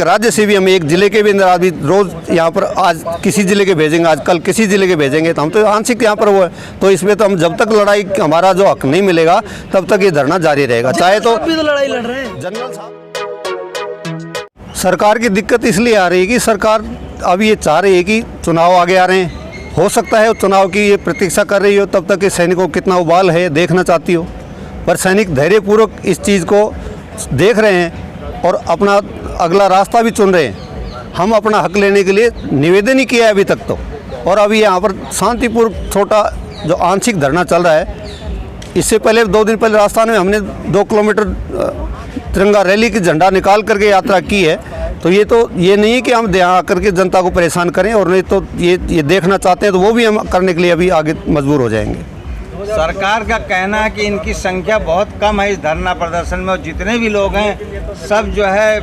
राज्य से भी हम एक जिले के भी अंदर अभी रोज यहाँ पर आज किसी जिले के भेजेंगे, आज कल किसी जिले के भेजेंगे, तो हम तो आंशिक यहाँ पर वो है। तो इसमें तो हम जब तक लड़ाई हमारा जो हक नहीं मिलेगा तब तक ये धरना जारी रहेगा। चाहे तो लड़ाई लड़ रहे हैं जनरल साहब, सरकार की दिक्कत इसलिए आ रही है कि सरकार अब ये चाह रही है कि चुनाव आगे आ रहे हैं, हो सकता है चुनाव की ये प्रतीक्षा कर रही हो, तब तक के सैनिकों को कितना उबाल है देखना चाहती हो, पर सैनिक धैर्यपूर्वक इस चीज़ को देख रहे हैं और अपना अगला रास्ता भी चुन रहे हैं। हम अपना हक लेने के लिए निवेदन ही किया है अभी तक तो, और अभी यहाँ पर शांतिपूर्वक छोटा जो आंशिक धरना चल रहा है। इससे पहले 2 दिन पहले राजस्थान में हमने 2 किलोमीटर तिरंगा रैली की झंडा निकाल करके यात्रा की है। तो ये नहीं है कि हम यहाँ आकर के जनता को परेशान करें, और नहीं तो ये देखना चाहते हैं तो वो भी हम करने के लिए अभी आगे मजबूर हो जाएंगे। सरकार का कहना है कि इनकी संख्या बहुत कम है इस धरना प्रदर्शन में, और जितने भी लोग हैं सब जो है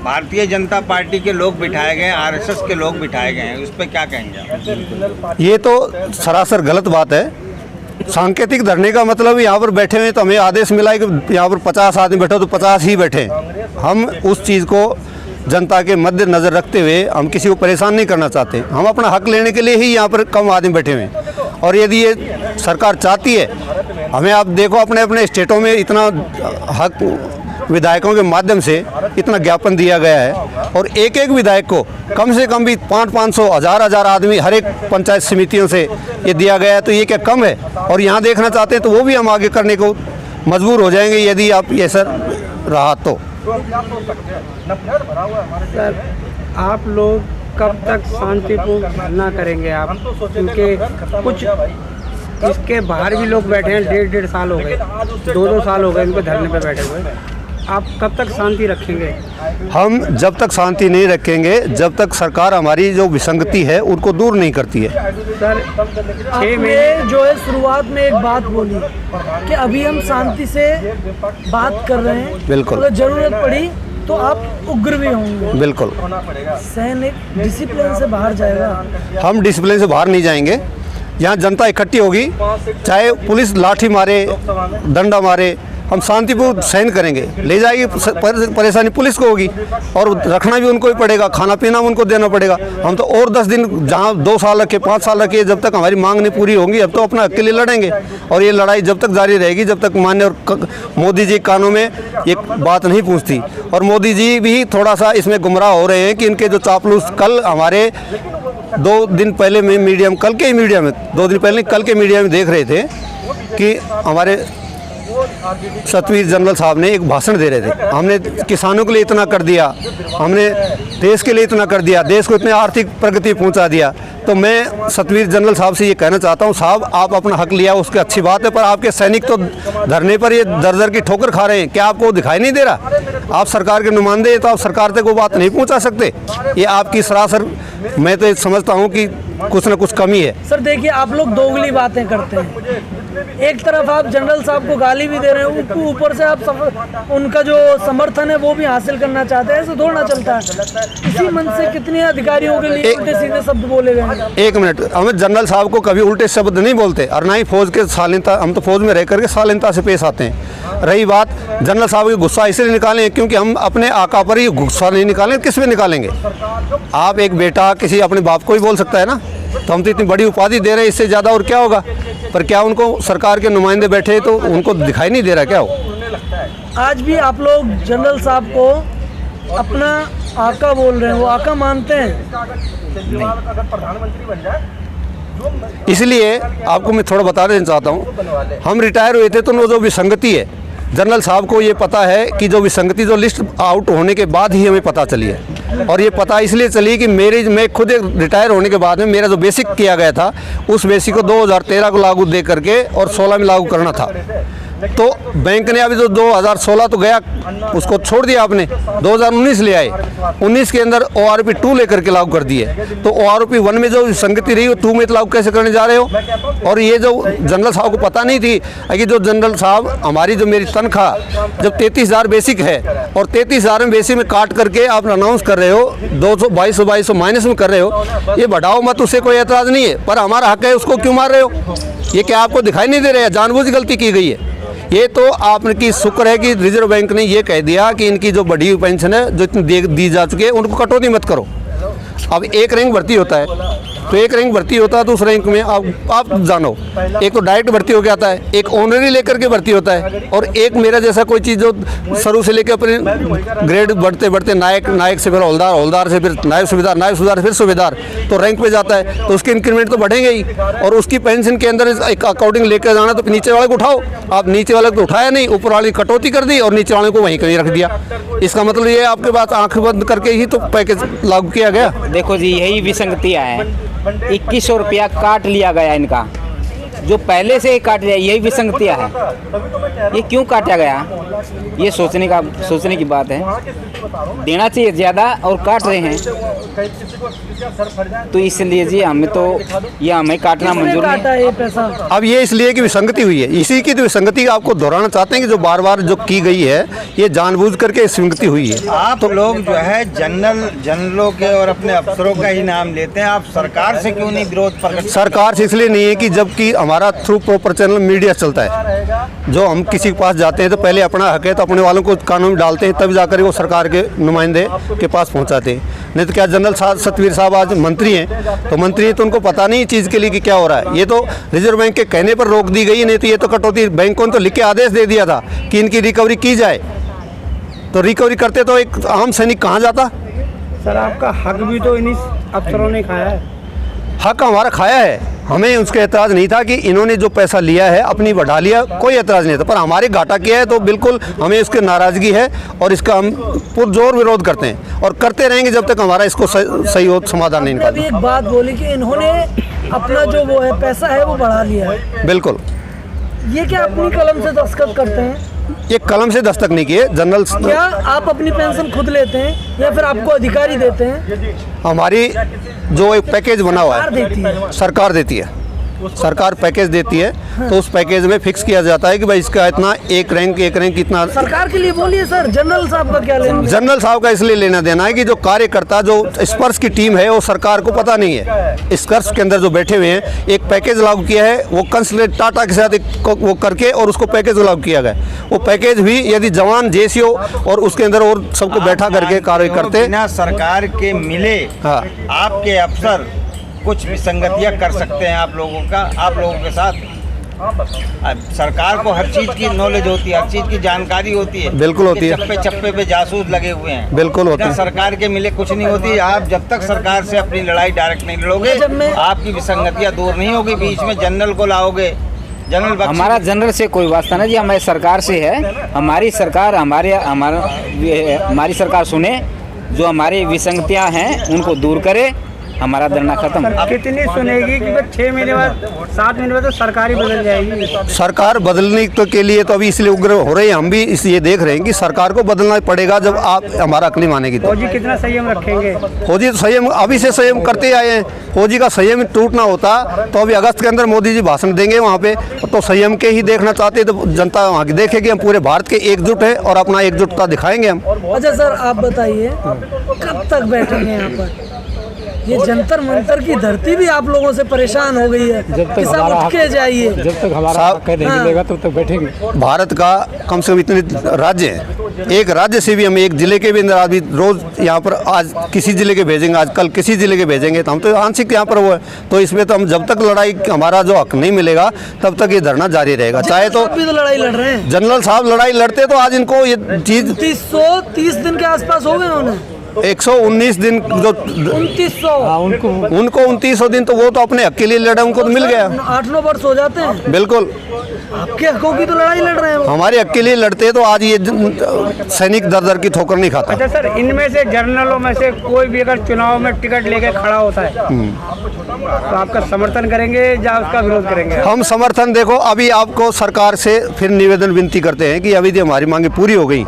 भारतीय जनता पार्टी के लोग बिठाए गए हैं, आरएसएस के लोग बिठाए गए हैं। उस पर क्या कहेंगे आप? ये तो सरासर गलत बात है। सांकेतिक धरने का मतलब यहाँ पर बैठे हुए तो हमें आदेश मिला है कि यहाँ पर 50 आदमी बैठो तो 50 ही बैठे। हम उस चीज़ को जनता के मद्देनज़र रखते हुए हम किसी को परेशान नहीं करना चाहते। हम अपना हक लेने के लिए ही यहाँ पर कम आदमी बैठे हुए हैं। और यदि ये सरकार चाहती है, हमें आप देखो अपने अपने स्टेटों में इतना हक विधायकों के माध्यम से इतना ज्ञापन दिया गया है, और एक एक विधायक को कम से कम भी 500-500 हज़ार आदमी हर एक पंचायत समितियों से ये दिया गया है। तो ये क्या कम है? और यहाँ देखना चाहते हैं तो वो भी हम आगे करने को मजबूर हो जाएंगे यदि आप ये सर रहा तो। सर, आप लोग कब तक शांतिपूर्ण धरना करेंगे आप? क्योंकि कुछ इसके बाहर भी लोग बैठे हैं, 1.5 साल हो गए, 2 साल हो गए इनको धरने पे बैठे हुए। आप कब तक शांति रखेंगे? हम जब तक शांति नहीं रखेंगे जब तक सरकार हमारी जो विसंगति है उनको दूर नहीं करती है। सर, आपने जो है शुरुआत में एक बात बोली कि अभी हम शांति से बात कर रहे हैं, बिल्कुल, अगर जरूरत पड़ी तो आप उग्र भी होंगे। बिल्कुल, सैनिक डिसिप्लिन से बाहर जाएगा। हम डिसिप्लिन से बाहर नहीं जाएंगे। यहाँ जनता इकट्ठी होगी, चाहे पुलिस लाठी मारे, डंडा मारे, हम शांतिपूर्वक सहन करेंगे। ले जाएगी परेशानी पुलिस को होगी, और रखना भी उनको ही पड़ेगा, खाना पीना उनको देना पड़ेगा। हम तो और 10 दिन जहाँ 2 साल रखे, 5 साल रखे, जब तक हमारी मांग नहीं पूरी होंगी अब तो अपना हक के लिए लड़ेंगे। और ये लड़ाई जब तक जारी रहेगी जब तक मान्य और मोदी जी कानों में ये बात नहीं पहुँचती। और मोदी जी भी थोड़ा सा इसमें गुमराह हो रहे हैं कि इनके जो चापलूस कल हमारे 2 दिन पहले में मीडिया में, कल के मीडिया में, 2 दिन पहले कल के मीडिया में देख रहे थे कि हमारे सतवीर जनरल साहब ने एक भाषण दे रहे थे, हमने किसानों के लिए इतना कर दिया, हमने देश के लिए इतना कर दिया, देश को इतने आर्थिक प्रगति पहुंचा दिया। तो मैं सतवीर जनरल साहब से ये कहना चाहता हूं, साहब आप अपना हक लिया उसकी अच्छी बात है, पर आपके सैनिक तो धरने पर ये दर की ठोकर खा रहे हैं। क्या आपको दिखाई नहीं दे रहा? आप सरकार के नुमाइंदे हैं तो आप सरकार तक वो बात नहीं पहुँचा सकते। ये आपकी सरासर, मैं तो समझता हूँ कि कुछ न कुछ कमी है। सर देखिए, आप लोग दोगली बातें करते हैं। एक तरफ आप जनरल साहब को गाली भी दे रहे हैं, ऊपर से आप उनका जो समर्थन है वो भी हासिल करना चाहते हैं। ऐसे थोड़ा चलता है। इसी मन से कितने अधिकारियों के लिए उल्टे सीधे शब्द बोले गए। 1 मिनट, हम जनरल साहब को कभी उल्टे शब्द नहीं बोलते, और ना ही फौज के शालीनता, हम तो फौज में रह करके शालीनता से पेश आते हैं। रही बात जनरल साहब की गुस्सा इसलिए निकालें क्योंकि हम अपने आका पर ही गुस्सा नहीं निकालें, किस पे निकालेंगे? आप एक बेटा किसी अपने बाप को ही बोल सकता है ना, तो हम तो इतनी बड़ी उपाधि दे रहे हैं, इससे ज़्यादा और क्या होगा? पर क्या उनको सरकार के नुमाइंदे बैठे तो उनको दिखाई नहीं दे रहा क्या हो? आज भी आप लोग जनरल साहब को अपना आका बोल रहे हैं, वो आका मानते हैं? इसलिए आपको मैं थोड़ा बता देना चाहता हूँ, हम रिटायर हुए थे तो वो जो विसंगति है, जनरल साहब को ये पता है कि जो विसंगति जो लिस्ट आउट होने के बाद ही हमें पता चली है। और ये पता इसलिए चली कि मैं खुद रिटायर होने के बाद में मेरा जो बेसिक किया गया था उस बेसिक को 2013 को लागू दे करके और 16 में लागू करना था। तो बैंक ने अभी जो 2016 तो गया, उसको छोड़ दिया आपने, 2019 ले आए। 19 के अंदर ORP 2 लेकर के लागू कर दिए। तो ORP 1 में जो संगति रही वो 2 में लागू कैसे करने जा रहे हो? और ये जो जनरल साहब को पता नहीं थी कि जो जनरल साहब हमारी जो मेरी तनख्वाह जब 33,000 बेसिक है और 33,000 में बेसिक में काट करके आप अनाउंस कर रहे हो 222 माइनस में कर रहे हो, ये बढ़ाओ मत, उससे कोई एतराज़ नहीं है, पर हमारा हक है उसको क्यों मार रहे हो? ये क्या आपको दिखाई नहीं दे रहा है? जानबूझ गलती की गई है। ये तो आपकी शुक्र है कि रिजर्व बैंक ने ये कह दिया कि इनकी जो बढ़ी हुई पेंशन है जो इतनी दी जा चुकी है उनको कटौती मत करो। अब एक रैंक भर्ती होता है तो एक रैंक भर्ती होता है तो उस रैंक में आप जानो, एक तो डायरेक्ट भर्ती हो जाता है, एक ऑनरी लेकर के भर्ती होता है, और एक मेरा जैसा कोई चीज़ जो शुरू से लेकर अपने ग्रेड बढ़ते बढ़ते नायक से फिर हवलदार से फिर नायब सूबेदार से फिर सूबेदार तो रैंक पे जाता है, तो उसके इंक्रीमेंट तो बढ़ेंगे ही। और उसकी पेंशन के अंदर एक अकॉर्डिंग लेकर जाना, तो नीचे वाले को उठाओ, आप नीचे वाले को उठाया नहीं, ऊपर वाले की कटौती कर दी और नीचे वाले को वहीं कहीं रख दिया। इसका मतलब ये आपके पास आंख बंद करके ही तो पैकेज लागू किया गया। देखो जी, यही विसंगतियाँ हैं। 2100 रुपया काट लिया गया इनका, जो पहले से ही काट लिया, यही विसंगतियाँ है। ये क्यों काटा गया, ये सोचने की बात है। देना चाहिए ज़्यादा और काट रहे हैं, तो इसलिए जी हमें काटना मंजूर नहीं है। अब ये इसलिए कि विसंगति हुई है, इसी की तो विसंगति आपको दोहराना चाहते हैं कि जो बार बार जो की गई है ये जानबूझ करके विसंगति हुई है। आप लोग जो है जनरलों के और अपने अफसरों का ही नाम लेते हैं, आप सरकार से क्यों नहीं विरोध प्रकट? सरकार से इसलिए नहीं है कि जबकि हमारा थ्रू प्रॉपर चैनल मीडिया चलता है, जो हम किसी के पास जाते हैं तो पहले अपना हक है तो अपने वालों को कानून में डालते हैं, तब जाकर वो सरकार के नुमाइंदे के पास पहुंचाते हैं। नहीं तो क्या जनरल सतवीर साहब आज मंत्री हैं, तो मंत्री हैं तो उनको पता नहीं चीज़ के लिए कि क्या हो रहा है। ये तो रिजर्व बैंक के कहने पर रोक दी गई, नहीं तो ये तो कटौती बैंकों ने तो लिख के आदेश दे दिया था कि इनकी रिकवरी की जाए, तो रिकवरी करते तो एक आम सैनिक कहाँ जाता। सर आपका हक भी तो इन्हीं अफसरों ने खाया है। हक हमारा खाया है, हमें उसके एतराज़ नहीं था कि इन्होंने जो पैसा लिया है अपनी बढ़ा लिया, कोई एतराज़ नहीं था, पर हमारे घाटा किया है तो बिल्कुल हमें इसकी नाराज़गी है और इसका हम पुरजोर विरोध करते हैं और करते रहेंगे जब तक हमारा इसको सही हो समाधान नहीं अभी निकालता। एक बात बोली कि इन्होंने अपना जो वो है पैसा है वो बढ़ा लिया है, बिल्कुल। ये क्या अपनी कलम से दस्तखत करते हैं? ये कलम से दस्तक नहीं किए, जनरल क्या आप अपनी पेंशन खुद लेते हैं या फिर आपको अधिकारी देते हैं? हमारी जो एक पैकेज बना हुआ सरकार देती है। सरकार देती है, सरकार पैकेज देती है, तो उस पैकेज में फिक्स किया जाता है कि भाई इसका इतना एक रैंक इतना। सरकार के लिए बोलिए सर, जनरल साहब का क्या लेना? जनरल साहब का इसलिए लेना देना है कि जो कार्यकर्ता जो स्पर्श की टीम है वो सरकार को पता नहीं है। स्पर्श के अंदर जो बैठे हुए हैं एक पैकेज लागू किया है, वो कंसलेट टाटा के साथ वो करके और उसको पैकेज लागू किया गया। वो पैकेज भी यदि जवान जेसीओ और उसके अंदर और सबको बैठा करके कार्य करते, बिना सरकार के मिले हाँ, आपके अफसर कुछ विसंगतियां कर सकते हैं आप लोगों के साथ। सरकार को हर चीज़ की नॉलेज होती है, हर चीज़ की जानकारी होती है, बिल्कुल होती है। चप्पे चप्पे पे जासूस लगे हुए हैं, बिल्कुल होती है। सरकार के मिले कुछ नहीं होती। आप जब तक सरकार से अपनी लड़ाई डायरेक्ट नहीं लड़ोगे, आपकी विसंगतियां दूर नहीं होगी। बीच में जनरल को लाओगे, जनरल हमारा जनरल से कोई वास्ता नहीं जी, हमारी सरकार से है। हमारी सरकार हमारी सरकार सुने, जो हमारी विसंगतियां हैं उनको दूर करे, हमारा धरना खत्म। कितनी सुनेगी कि 6 महीने बाद 7 महीने बाद तो सरकार ही बदल जाएगी। सरकार बदलने के लिए तो अभी इसलिए उग्र हो रहे हैं, हम भी इसलिए देख रहे हैं कि सरकार को बदलना पड़ेगा जब आप हमारा हक नहीं मानेगी तो। फौजी कितना संयम रखेंगे? फौजी तो संयम अभी से संयम करते आए हैं। फौजी का संयम टूटना होता तो अभी अगस्त के अंदर मोदी जी भाषण देंगे वहाँ पे, तो संयम के ही देखना चाहते तो जनता वहाँ की देखेगी। हम पूरे भारत के एकजुट है और अपना एकजुटता दिखाएंगे हम। अच्छा सर आप बताइए कब तक बैठेंगे यहाँ पर? ये जंतर मंतर की धरती भी आप लोगों से परेशान हो गई है कि सब उठ के जाइए। जब तक हमारा हक नहीं मिलेगा तब तक बैठेंगे। भारत का कम से कम इतने राज्य हैं, एक राज्य से भी हम एक जिले के भी अंदर अभी रोज यहाँ पर आज किसी जिले के भेजेंगे, आज कल किसी जिले के भेजेंगे, तो हम तो आंशिक यहाँ पर वो है। तो इसमें तो हम जब तक लड़ाई हमारा जो हक नहीं मिलेगा तब तक ये धरना जारी रहेगा। चाहे तो भी तो लड़ाई लड़ रहे हैं। जनरल साहब लड़ाई लड़ते तो आज इनको ये चीज 330 दिन के आसपास हो गए उन्हें। 119 दिन जो 2900 उनको 2900 दिन तो वो तो अपने हक के लिए लड़ा, उनको तो मिल गया। 8-9 वर्ष हो जाते हैं। बिल्कुल, आपके हकों की तो लड़ाई लड़ रहे हैं वो। हमारे हक के लिए लड़ते तो आज ये सैनिक दर दर की ठोकर नहीं खाता। अच्छा सर, इनमें से जर्नलों में से कोई भी अगर चुनाव में टिकट लेके खड़ा होता है तो आपका समर्थन करेंगे या उसका विरोध करेंगे? हम समर्थन, देखो अभी आपको सरकार से फिर निवेदन विनती करते हैं कि अभी तो हमारी मांगे पूरी हो गई,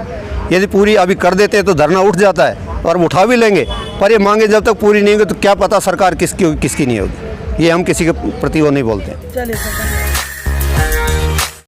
यदि पूरी अभी कर देते तो धरना उठ जाता है और उठा भी लेंगे, पर ये मांगे जब तक पूरी नहीं होगी तो क्या पता सरकार किसकी होगी किसकी नहीं होगी। ये हम किसी के प्रति वो नहीं बोलते हैं। चलिए सर।